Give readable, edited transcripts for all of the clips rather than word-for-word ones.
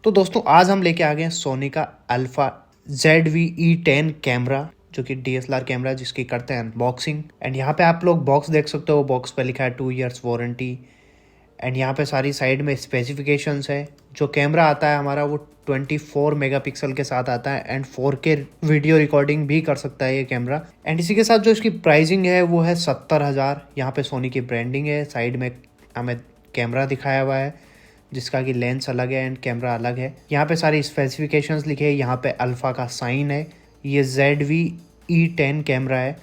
तो दोस्तों आज हम लेके आ गए हैं सोनी का अल्फा ZV-E10 कैमरा, जो कि DSLR कैमरा जिसकी करते हैं अनबॉक्सिंग। एंड यहाँ पे आप लोग बॉक्स देख सकते हो, बॉक्स पे लिखा है 2 years वारंटी। एंड यहाँ पे सारी साइड में स्पेसिफिकेशंस है। जो कैमरा आता है हमारा वो 24 मेगापिक्सल के साथ आता है एंड 4K वीडियो रिकॉर्डिंग भी कर सकता है ये कैमरा। एंड इसी के साथ जो इसकी प्राइसिंग है वो है 70,000। यहाँ पे सोनी की ब्रांडिंग है, साइड में हमें कैमरा दिखाया हुआ है जिसका कि लेंस अलग है एंड कैमरा अलग है। यहाँ पे सारी स्पेसिफिकेशंस लिखे हैं, यहाँ पे अल्फा का साइन है। ये ZV-E10 कैमरा है।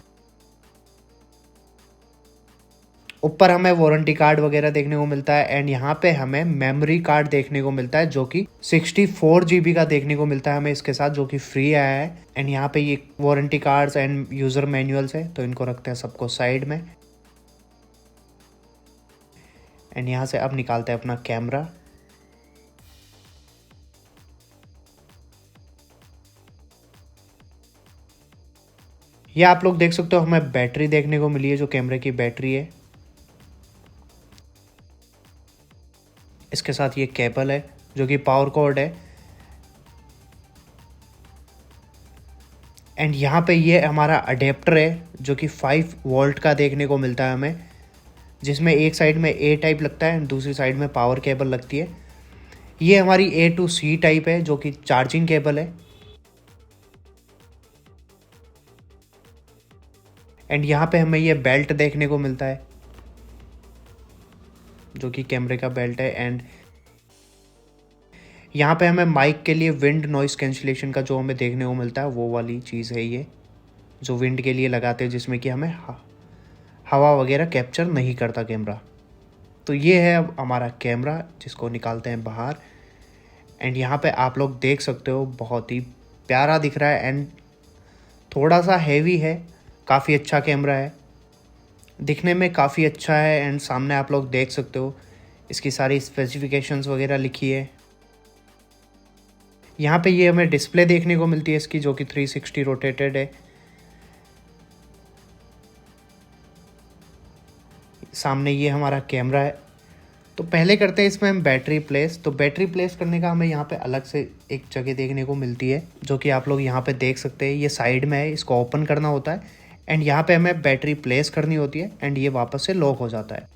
ऊपर हमें वारंटी कार्ड वगैरह देखने को मिलता है एंड यहाँ पे हमें मेमोरी कार्ड देखने को मिलता है जो कि 64 GB का देखने को मिलता है हमें इसके साथ, जो कि फ्री आया है। एंड यहाँ पे ये warranty cards and user manuals है, तो इनको रखते हैं सबको साइड में। एंड यहाँ से अब निकालते हैं अपना कैमरा। ये आप लोग देख सकते हो, हमें बैटरी देखने को मिली है, जो कैमरे की बैटरी है। इसके साथ ये केबल है जो कि पावर कॉर्ड है। एंड यहाँ पे ये हमारा अडेप्टर है जो कि 5 वोल्ट का देखने को मिलता है हमें, जिसमें एक साइड में A टाइप लगता है एंड दूसरी साइड में पावर केबल लगती है। ये हमारी A to C टाइप है जो कि चार्जिंग केबल है। एंड यहाँ पे हमें ये बेल्ट देखने को मिलता है जो कि कैमरे का बेल्ट है। एंड यहाँ पे हमें माइक के लिए विंड नॉइस कैंसिलेशन का जो हमें देखने को मिलता है वो वाली चीज़ है, ये जो विंड के लिए लगाते हैं जिसमें कि हमें हवा वगैरह कैप्चर नहीं करता कैमरा। तो ये है अब हमारा कैमरा, जिसको निकालते हैं बाहर। एंड यहाँ पे आप लोग देख सकते हो बहुत ही प्यारा दिख रहा है एंड थोड़ा सा हैवी है। काफ़ी अच्छा कैमरा है, दिखने में काफ़ी अच्छा है। एंड सामने आप लोग देख सकते हो इसकी सारी स्पेसिफिकेशंस वगैरह लिखी है। यहाँ पे ये हमें डिस्प्ले देखने को मिलती है इसकी, जो कि 360 रोटेटेड है। सामने ये हमारा कैमरा है। तो पहले करते हैं इसमें हम बैटरी प्लेस। तो बैटरी प्लेस करने का हमें यहाँ पे अलग से एक जगह देखने को मिलती है, जो कि आप लोग यहाँ पे देख सकते हैं। ये साइड में है, इसको ओपन करना होता है एंड यहाँ पे हमें बैटरी प्लेस करनी होती है एंड ये वापस से लॉक हो जाता है।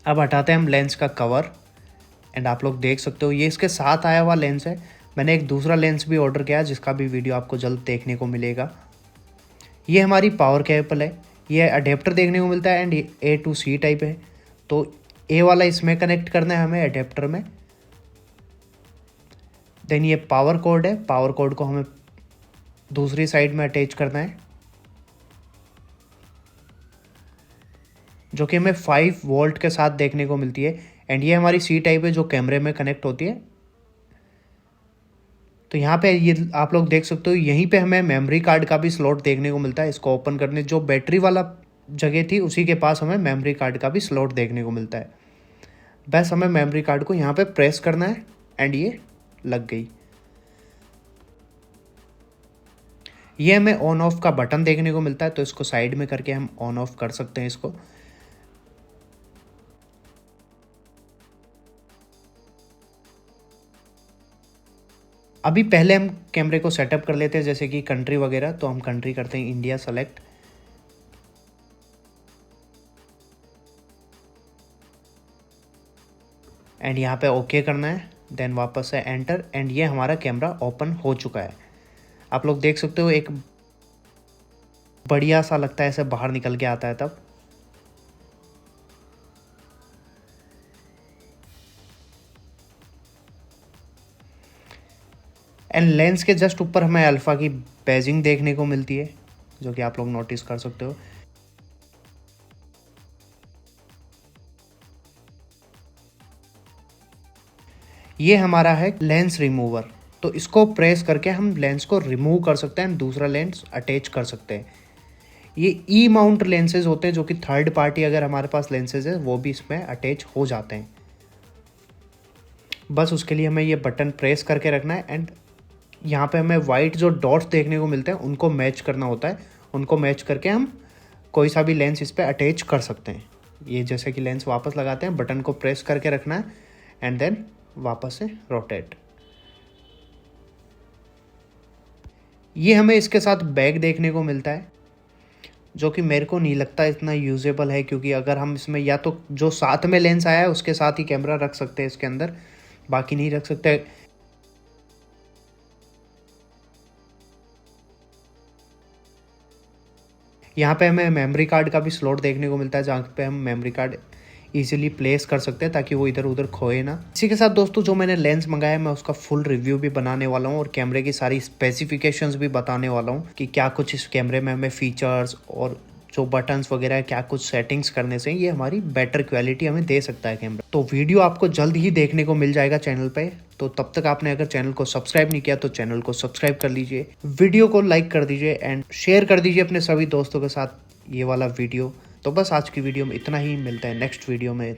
अब हटाते हैं हम लेंस का कवर। एंड आप लोग देख सकते हो ये इसके साथ आया हुआ लेंस है। मैंने एक दूसरा लेंस भी ऑर्डर किया जिसका भी वीडियो आपको जल्द देखने को मिलेगा। ये हमारी पावर केबल है। ये अडेप्टर देखने को मिलता है and A to C type है। तो A वाला इसमें कनेक्ट करना है हमें अडेप्टर में। देन ये पावर कोड है, पावर कोड को हमें दूसरी साइड में अटैच करना है, जो कि हमें 5 वोल्ट के साथ देखने को मिलती है। एंड ये हमारी C टाइप है जो कैमरे में कनेक्ट होती है। तो यहाँ पे ये आप लोग देख सकते हो, यहीं पे हमें मेमोरी कार्ड का भी स्लॉट देखने को मिलता है। इसको ओपन करने जो बैटरी वाला जगह थी उसी के पास हमें मेमोरी कार्ड का भी स्लॉट देखने को मिलता है। बस हमें मेमोरी कार्ड को यहाँ पे प्रेस करना है एंड ये लग गई। ये हमें ऑन ऑफ का बटन देखने को मिलता है, तो इसको साइड में करके हम ऑन ऑफ कर सकते हैं इसको। अभी पहले हम कैमरे को सेटअप कर लेते हैं, जैसे कि कंट्री वगैरह। तो हम कंट्री करते हैं इंडिया सेलेक्ट। एंड यहाँ पे ओके करना है, देन वापस से एंटर। एंड ये हमारा कैमरा ओपन हो चुका है। आप लोग देख सकते हो एक बढ़िया सा लगता है, ऐसे बाहर निकल के आता है तब। एंड लेंस के जस्ट ऊपर हमें अल्फा की बैजिंग देखने को मिलती है, जो कि आप लोग नोटिस कर सकते हो। ये हमारा है लेंस रिमूवर। तो इसको प्रेस करके हम लेंस को रिमूव कर सकते हैं, दूसरा लेंस अटैच कर सकते हैं। ये ई माउंट लेंसेज होते हैं, जो कि थर्ड पार्टी अगर हमारे पास लेंसेज है वो भी इसमें अटैच हो जाते हैं। बस उसके लिए हमें ये बटन प्रेस करके रखना है एंड यहाँ पे हमें वाइट जो डॉट्स देखने को मिलते हैं उनको मैच करना होता है। उनको मैच करके हम कोई सा भी लेंस इस पर अटैच कर सकते हैं। ये जैसे कि लेंस वापस लगाते हैं, बटन को प्रेस करके रखना है एंड देन वापस से रोटेट। ये हमें इसके साथ बैग देखने को मिलता है, जो कि मेरे को नहीं लगता इतना यूजेबल है, क्योंकि अगर हम इसमें या तो जो साथ में लेंस आया है उसके साथ ही कैमरा रख सकते हैं इसके अंदर, बाकी नहीं रख सकते। यहाँ पे हमें मेमोरी कार्ड का भी स्लॉट देखने को मिलता है, जहाँ पे हम मेमोरी कार्ड इजीली प्लेस कर सकते हैं ताकि वो इधर उधर खोए ना। इसी के साथ दोस्तों जो मैंने लेंस मंगाया है मैं उसका फुल रिव्यू भी बनाने वाला हूँ और कैमरे की सारी स्पेसिफिकेशंस भी बताने वाला हूँ कि क्या कुछ इस कैमरे में हमें फीचर्स और जो बटन्स वगैरह क्या कुछ सेटिंग्स करने से ये हमारी बेटर क्वालिटी हमें दे सकता है कैमरा। तो वीडियो आपको जल्द ही देखने को मिल जाएगा चैनल पे। तो तब तक आपने अगर चैनल को सब्सक्राइब नहीं किया तो चैनल को सब्सक्राइब कर लीजिए, वीडियो को लाइक कर दीजिए एंड शेयर कर दीजिए अपने सभी दोस्तों के साथ ये वाला वीडियो। तो बस आज की वीडियो में इतना ही, मिलता है नेक्स्ट वीडियो में।